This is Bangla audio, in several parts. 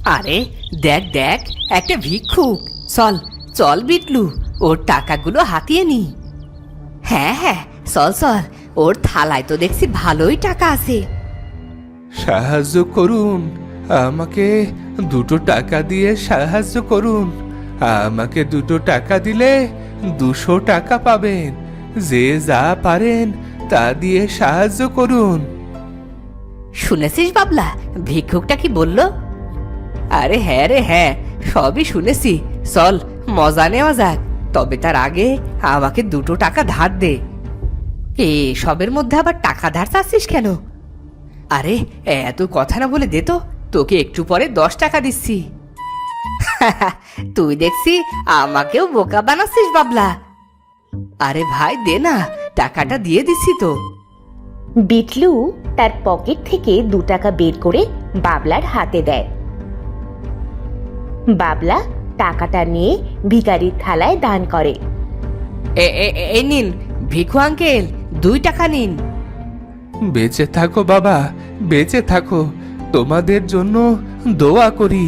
আরে দেখ দেখ, একটা ভিক্ষুক। চল চল বিটলু, ওর টাকাগুলো হাতিয়ে নি। হ্যাঁ হ্যাঁ, চল চল, ওর থালায় তো দেখছি ভালোই টাকা আছে। সাহায্য করুন, আমাকে 2 টাকা দিয়ে সাহায্য করুন। আমাকে 2 টাকা দিলে 200 টাকা পাবেন। যে যা পারেন তা দিয়ে সাহায্য করুন। শুনেছিস বাবলা, ভিক্ষুকটা কি বললো? আরে হ্যাঁ রে হ্যাঁ, সবই শুনেছি। চল মজা নেওয়া যাক, তবে তার আগে আমাকে 2 টাকা ধার দে। সবের মধ্যে আবার টাকা ধার চাচ্ছিস কেন? আরে এত কথা না বলে দে তো, তোকে একটু পরে 10 টাকা দিচ্ছি। তুই দেখছি আমাকেও বোকা বানাচ্ছিস বাবলা। আরে ভাই দে না, টাকাটা দিয়ে দিচ্ছি তো। বিটলু তার পকেট থেকে 2 টাকা বের করে বাবলার হাতে দেয়। বাবলা টাকাটা নিয়ে ভিখারির থালায় দান করে। এই নিন ভিখু আঙ্কেল, 2 টাকা নিন। বেঁচে থাকো বাবা, বেঁচে থাকো, তোমাদের জন্য দোয়া করি।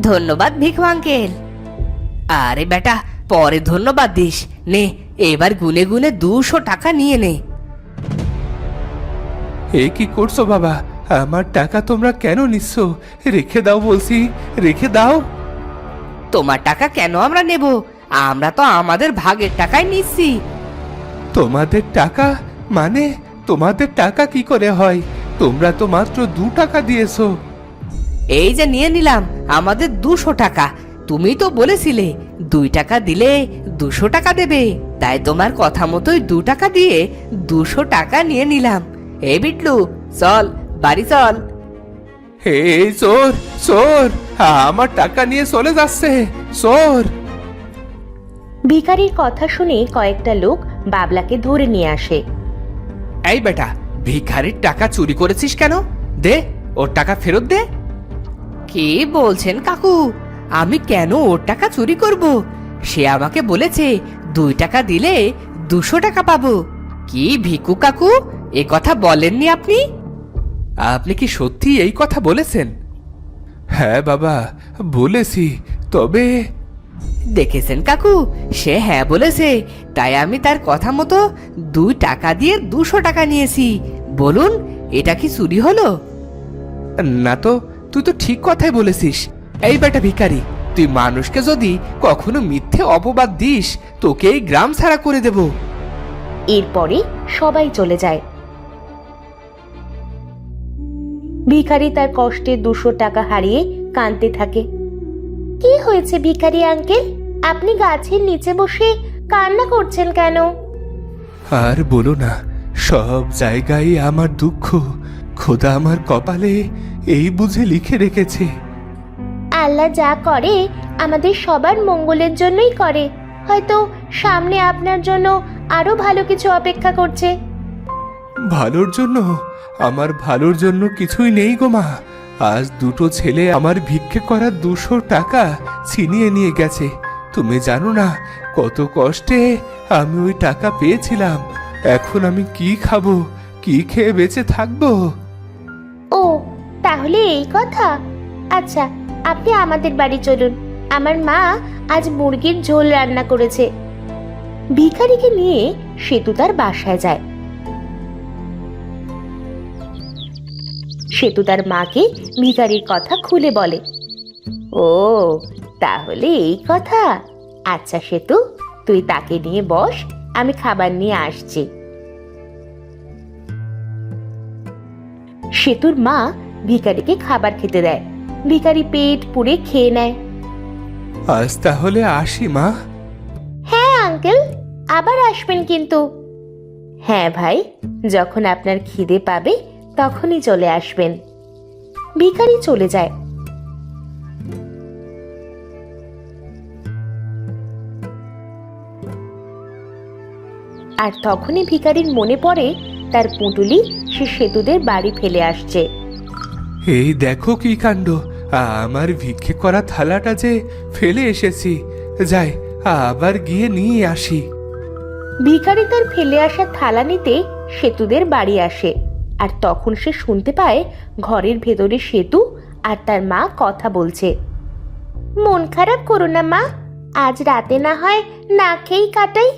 ধন্যবাদ ভিখু আঙ্কেল। আরে বেটা, পরে ধন্যবাদ দিস। নে এবার গুনে গুনে 200 টাকা নিয়ে নে। এ কি করছো বাবা? আমার টাকা তোমরা কেন নিচ্ছ? রেখে দাও বলছি, রেখে দাও। তোমার টাকা কেন আমরা নেব? আমরা তো আমাদের ভাগের টাকাই নিচ্ছি। তোমাদের টাকা মানে? তোমাদের টাকা কি করে হয়? তোমরা তো মাত্র 2 টাকা দিয়েছো। এই যে নিয়ে নিলাম আমাদের 200 টাকা। তুমি তো বলেছিলে 2 টাকা দিলে 200 টাকা দেবে, তাই তোমার কথা মতোই 2 টাকা দিয়ে 200 টাকা নিয়ে নিলাম। এই বিটলু, চল বাড়ি চল। এই চোর, চোর আমার টাকা নিয়ে চলে যাচ্ছে, চোর। ভিখারির কথা শুনে কয়েকটা লোক বাবলাকে ধরে নিয়ে আসে। এই বেটা, ভিখারির টাকা চুরি করেছিস কেন? দে ওর টাকা ফেরত দে। কি বলছেন কাকু? আমি কেন ওর টাকা চুরি করব? সে আমাকে বলেছে 2 টাকা দিলে 200 টাকা পাবো। কি ভিকু কাকু, এ কথা বলেননি আপনি? আপনি কি সত্যি এই কথা বলেছেন? হ্যাঁ বাবা, বলেছি। তবে দেখেছেন কাকু, সে হ্যাঁ বলেছে, তাই আমি তার কথা মতো 2 টাকা দিয়ে 200 টাকা নিয়েছি। বলুন, এটা কি চুরি হলো? না তো, তুই তো ঠিক কথাই বলেছিস। এই বেটা ভিখারি, তুই মানুষকে যদি কখনো মিথ্যে অপবাদ দিস, তোকে এই গ্রাম ছাড়া করে দেব। এরপরে সবাই চলে যায়। ভিখারি তার কষ্টে 200 টাকা হারিয়ে কাঁদতে থাকে। কি হয়েছে ভিখারি আঙ্কেল? আপনি গাছের নিচে বসে কান্না করছেন কেন? আর বলো না, সব জায়গায় আমার দুঃখ। খোদা আমার কপালে এই বুঝে লিখে রেখেছে। আল্লাহ যা করে আমাদের সবার মঙ্গলের জন্যই করে। হয়তো সামনে আপনার জন্য আরো ভালো কিছু অপেক্ষা করছে। ভালোর জন্য? আমার ভালোর জন্য কিছুই নেই গো মা। আজ 2টো ছেলে আমার ভিক্ষে করা 200 টাকা ছিনিয়ে নিয়ে গেছে। তুমি জানো না কত কষ্টে আমি ওই টাকা পেয়েছিলাম। এখন আমি কি খাবো, কি খেয়ে বেঁচে থাকবো? ও, তাহলে এই কথা। আচ্ছা, আপনি আমাদের বাড়ি চলুন। আমার মা আজ মুরগির ঝোল রান্না করেছে। ভিখারিকে নিয়ে সেতু তার বাসায় যায়। সেতু তার মাকে ভিখারির কথা খুলে বলে। ও, তাহলে এই কথা। আচ্ছা সেতু, তুই তাকে নিয়ে বস, আমি খাবার নিয়ে আসছি। সেতুর মা ভিখারিকে খাবার খেতে দেয়। ভিখারি পেট পুড়ে খেয়ে নেয়। আজ তাহলে আসি মা। হ্যাঁ আঙ্কেল, আবার আসবেন কিন্তু। হ্যাঁ ভাই, যখন আপনার খিদে পাবে তখনই চলে আসবেন। ভিখারি চলে যায়। আর তখনই ভিখারির মনে পড়ে তার পুঁটুলি সে সেতুদের বাড়ি ফেলে আসছে। এই দেখো কি কাণ্ড, আমার ভিক্ষে করা থালাটা যে ফেলে এসেছি। যাই, আবার গিয়ে নিয়ে আসি। ভিখারি তার ফেলে আসা থালা নিতে সেতুদের বাড়ি আসে। আর তখন সে শুনতে পায় ঘরের ভেতরে সেতু আর তার মা কথা বলছে। মন খারাপ করো না মা, আজ রাতে না হয় না খেয়েই কাটাই।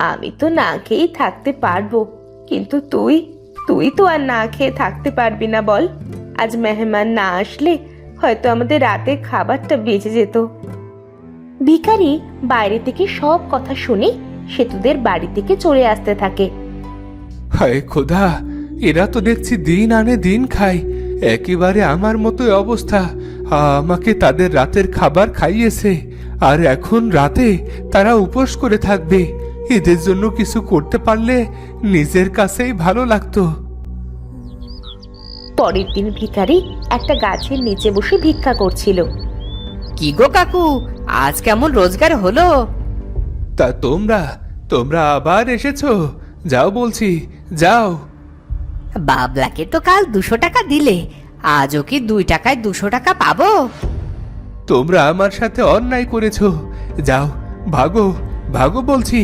আমি তো না খেয়েই থাকতে পারবো, কিন্তু তুই তুই তো আর না খেয়ে থাকতে পারবি না বল। আজ মেহমান না আসলে হয়তো আমাদের রাতের খাবারটা বেঁচে যেত। ভিখারি বাইরে থেকে সব কথা শুনে সেতুদের বাড়ি থেকে চলে আসতে থাকে। হায় খোদা, এরা তো দেখছি দিন আনে দিন খায়, একেবারে আমার মতোই অবস্থা। আমাকে তাদের রাতের খাবার খাইয়েছে, আর এখন রাতে তারা উপোস করে থাকবে। এদের জন্য কিছু করতে পারলে নিজের কাছেই ভালো লাগতো। পরের দিন ভিখারি একটা গাছের নিচে বসে ভিক্ষা করছিল। কি গো কাকু, আজ কেমন রোজগার হলো? তা তোমরা তোমরা আবার এসেছো? যাও বলছি, যাও। বাবলাকে তো কাল 200 টাকা দিলে, আজও কি 2 টাকায় 200 টাকা পাবো? তোমরা আমার সাথে অন্যায় করেছো, যাও, ভাগো ভাগো বলছি।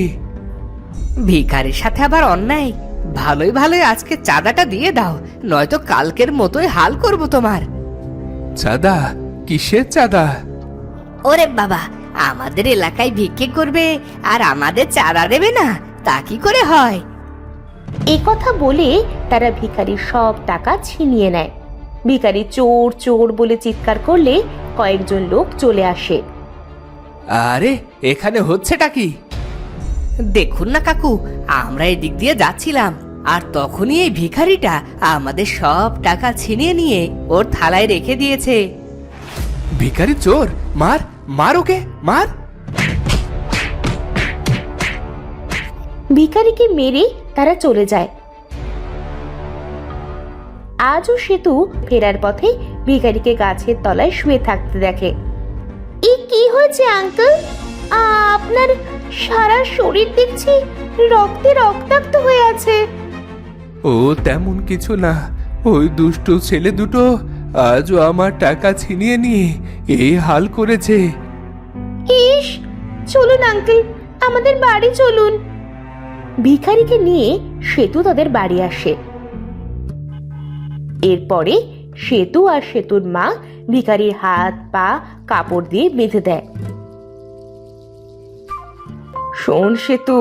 ভিখারির সাথে আবার অন্যায়? ভালোই ভালোই আজকে চাঁদাটা দিয়ে দাও, নয়তো কালকের মতোই হাল করব তোমার। চাঁদা? কিসের চাঁদা? ওরে বাবা, আমাদের এলাকায় ভিক্ষে করবে আর আমাদের চাঁদা দেবে না, তা কি করে হয়? এ কথা বলে তারা ভিখারির সব টাকা ছিনিয়ে নেয়। ভিখারি চোর চোর বলে চিৎকার করলে কয়েকজন লোক চলে আসে। আরে এখানে হচ্ছেটা কি? দেখুন না কাকু, আমরা এদিক দিয়ে যাচ্ছিলাম, আর তখনই এই ভিখারিটা আমাদের সব টাকা ছিনিয়ে নিয়ে ওর থালায় রেখে দিয়েছে। ভিখারি চোর, মার মার ওকে, মার। ভিখারিকে মেরে তারা চলে যায়। আজও সেতু ফেরার পথে ভিখারিকে গাছের তলায় শুয়ে থাকতে দেখে। এ কি হয়েছে আঙ্কেল? আপনার সারা শরীর দেখছি রক্তে রক্তাক্ত হয়ে আছে। ও তেমন কিছু না, ওই দুষ্টু ছেলে দুটো আজও আমার টাকা ছিনিয়ে নিয়ে এই হাল করেছে। ইস, চলুন আঙ্কেল, আমাদের বাড়ি চলুন। ভিখারিকে নিয়ে সেতু তাদের বাড়ি আসে। এরপরে সেতু আর সেতুর মা ভিখারির হাত পা কাপড় দিয়ে বেঁধে দেয়। শোন সেতু,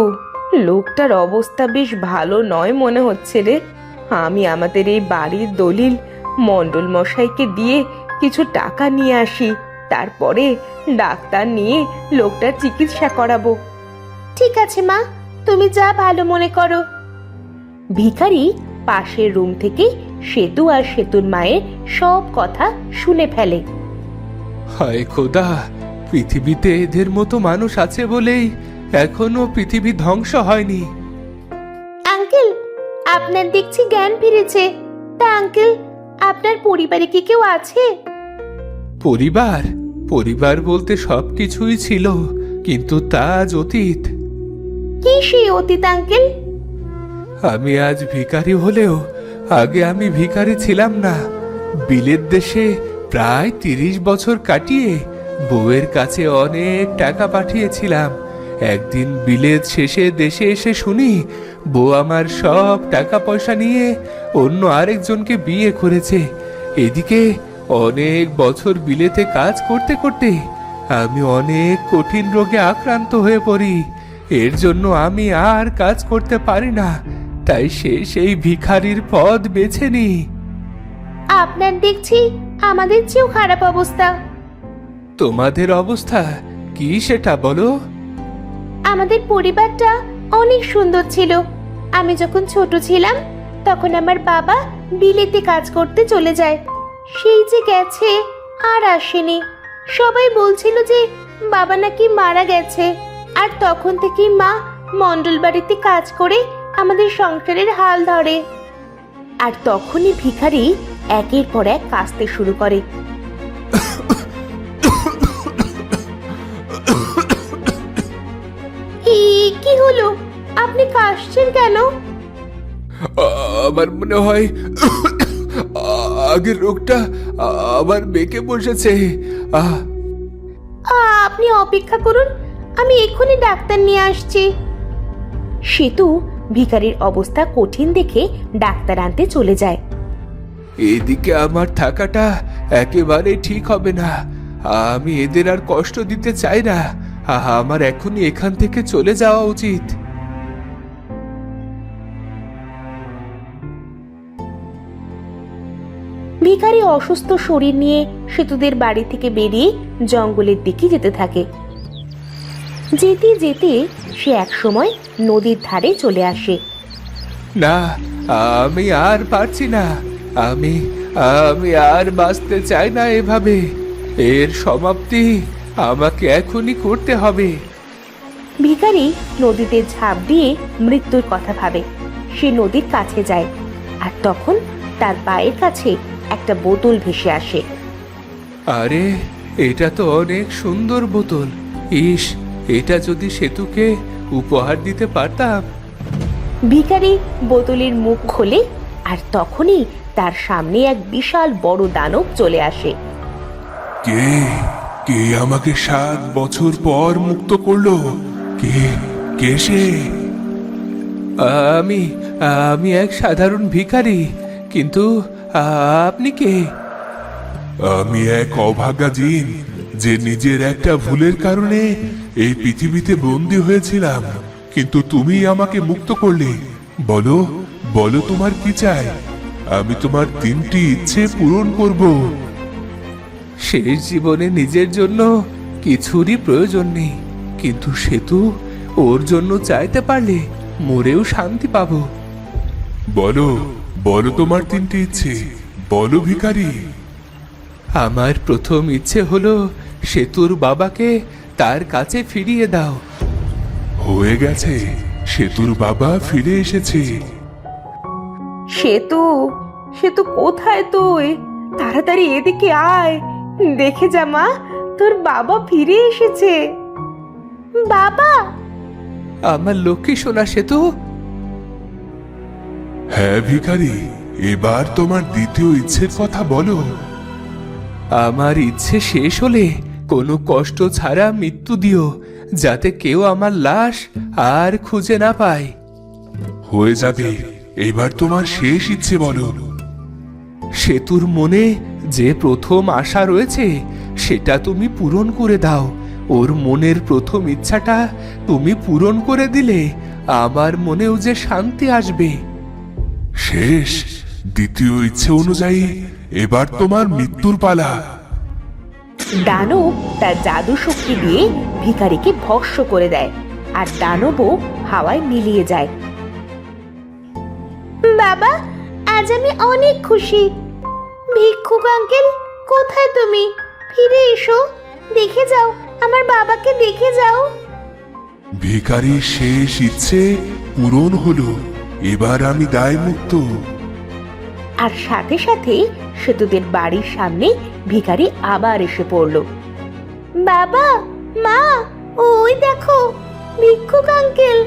লোকটার অবস্থা বেশ ভালো নয় মনে হচ্ছে রে। আমি আমাদের এই বাড়ির দলিল মণ্ডল মশাইকে দিয়ে কিছু টাকা নিয়ে আসি, তারপরে ডাক্তার নিয়ে লোকটার চিকিৎসা করাবো। ঠিক আছে মা, তুমি যা ভালো মনে করো। ভিখারি পাশের রুম থেকে সেতু আর সেতুর মায়ের সব কথা শুনে ফেলে। হায় খোদা, পৃথিবীতে এদের মতো মানুষ আছে বলেই এখনো পৃথিবী ধ্বংস হয়নি। আঙ্কেল, আপনার দেখছি জ্ঞান ফিরেছে। তা আঙ্কেল, আপনার পরিবারে কি কেউ আছে? পরিবার? পরিবার বলতে সবকিছুই ছিল, কিন্তু তা আজ অতীত। কি সেই অতীত আঙ্কেল? আমি আজ ভিখারি হলেও আগে আমি ভিখারি ছিলাম না। বিলেত দেশে প্রায় 30 বছর কাটিয়ে বউয়ের কাছে অনেক টাকা পাঠিয়েছিলাম। একদিন বিলেত শেষে দেশে এসে শুনি বউ আমার সব টাকা পয়সা নিয়ে অন্য আরেকজনকে বিয়ে করেছে। এদিকে অনেক বছর বিলেতে কাজ করতে করতে আমি অনেক কঠিন রোগে আক্রান্ত হয়ে পড়ি। এর জন্য আমি আর কাজ করতে পারি না, তাই সেই ভিখারির পদ বেছে নি। আপনার দেখছি আমাদের চেয়েও খারাপ অবস্থা। তোমাদের অবস্থা কি সেটা বলো? আমাদের পরিবারটা অনেক সুন্দর ছিল। আমি যখন ছোট ছিলাম তখন আমার বাবা বিলেতে কাজ করতে চলে যায়। সেই যে গেছে আর আসেনি। সবাই বলছিল যে বাবা নাকি মারা গেছে, আর তখন থেকে মা মণ্ডল বাড়িতে কাজ করে আমাদের সংসারের হাল ধরে। আর তখনই ভিখারি একের পর এক কাঁদতে শুরু করে। কি হলো? আপনি কাশছেন কেন? আমার মনে হয় আগের রোগটা আবার বেঁকে বসেছে। আপনি অপেক্ষা করুন, আমি এক্ষুনি ডাক্তার নিয়ে আসছি। সেতু ভিখারির অবস্থা কঠিন দেখে ডাক্তার আনতে চলে যায়। এদিকে আমার থাকাটা একেবারে ঠিক হবে না। আমি এদের আর কষ্ট দিতে চাই না। আমার এখনই এখান থেকে চলে যাওয়া উচিত। ভিখারি অসুস্থ শরীর নিয়ে সেতুদের বাড়ি থেকে বেরিয়ে জঙ্গলের দিকে যেতে থাকে। যেতে যেতে সে একসময় নদীর ধারে চলে আসে। না, আমি আর পারছি না। আমি আমি আর বাঁচতে চাই না এভাবে। এর সমাপ্তি আমাকে এখনই করতে হবে। ভিখারি নদীতে ঝাঁপ দিয়ে মৃত্যুর কথা ভাবে। সে নদীর কাছে যায়, আর তখন তার পায়ের কাছে একটা বোতল ভেসে আসে। আরে, এটা তো অনেক সুন্দর বোতল। ইস, এটা যদি সেতুকে উপহার দিতে পারতাম। ভিখারি বোতলের মুখ খোলে, আর তখনই তার সামনে এক বিশাল বড় দানব চলে আসে। কে কে আমাকে 7 বছর পর মুক্ত করলো? কে কে সে? আমি আমি এক সাধারণ ভিখারি, কিন্তু আপনি কে? আমি এক অভাগা জিন, যে নিজের একটা ভুলের কারণে এই পৃথিবীতে বন্দী হয়েছিলাম। কিন্তু তুমি আমাকে মুক্ত করলে। বলো বলো, তোমার কি চাই? আমি তোমার 3টি ইচ্ছে পূরণ করব। শেষ জীবনে নিজের জন্য কিছুরই প্রয়োজন নেই, কিন্তু সেতু ওর জন্য চাইতে পারলে মরেও শান্তি পাবো। বলো বলো, তোমার 3টি ইচ্ছে বলো ভিখারি। আমার প্রথম ইচ্ছে হলো সেতুর বাবাকে তার কাছে ফিরিয়ে দাও। হয়ে গেছে, সেতুর বাবা ফিরে এসেছে। সেতু, সেতু কোথায় তুই? তাড়াতাড়ি এদিকে আয়, দেখে যা মা, তোর বাবা ফিরে এসেছে। বাবা! আমার লক্ষ্মী সোনা সেতু। হ্যাঁ ভিখারি, এবার তোমার দ্বিতীয় ইচ্ছের কথা বলো। আমার ইচ্ছে শেষ হলে কোনো কষ্ট ছাড়া মৃত্যু দিও, যাতে কেউ আমার লাশ আর খুঁজে না পায়। হয়ে যাবে, এবার তোমার শেষ ইচ্ছে বলো। সেতুর মনে যে প্রথম আশা রয়েছে সেটা তুমি পূরণ করে দাও। ওর মনের প্রথম ইচ্ছাটা তুমি পূরণ করে দিলে আমার মনেও যে শান্তি আসবে। শেষ, দ্বিতীয় ইচ্ছে অনুযায়ী এবার তোমার মৃত্যুর পালা। দানব তার জাদু শক্তি দিয়ে ভিখারিকে ভস্ম করে দেয়, আর দানবও হাওয়ায় মিলিয়ে যায়। বাবা, আজ আমি অনেক খুশি। ভিক্ষুক আঙ্কেল, কোথায় তুমি? ফিরে এসো, দেখে যাও, আমার বাবাকে দেখে যাও। ভিখারির শেষ ইচ্ছে পূরণ হলো, এবার আমি দায়মুক্ত। আর সাথে সাথে সেতুদের বাড়ির সামনে ভিখারি আবার এসে পড়ল। বাবা, মা, ওই দেখো ভিক্ষুক আঙ্কেল।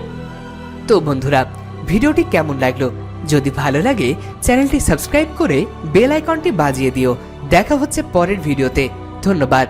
তো বন্ধুরা, ভিডিওটি কেমন লাগলো? যদি ভালো লাগে চ্যানেলটি সাবস্ক্রাইব করে বেল আইকনটি বাজিয়ে দিও। দেখা হচ্ছে পরের ভিডিওতে। ধন্যবাদ।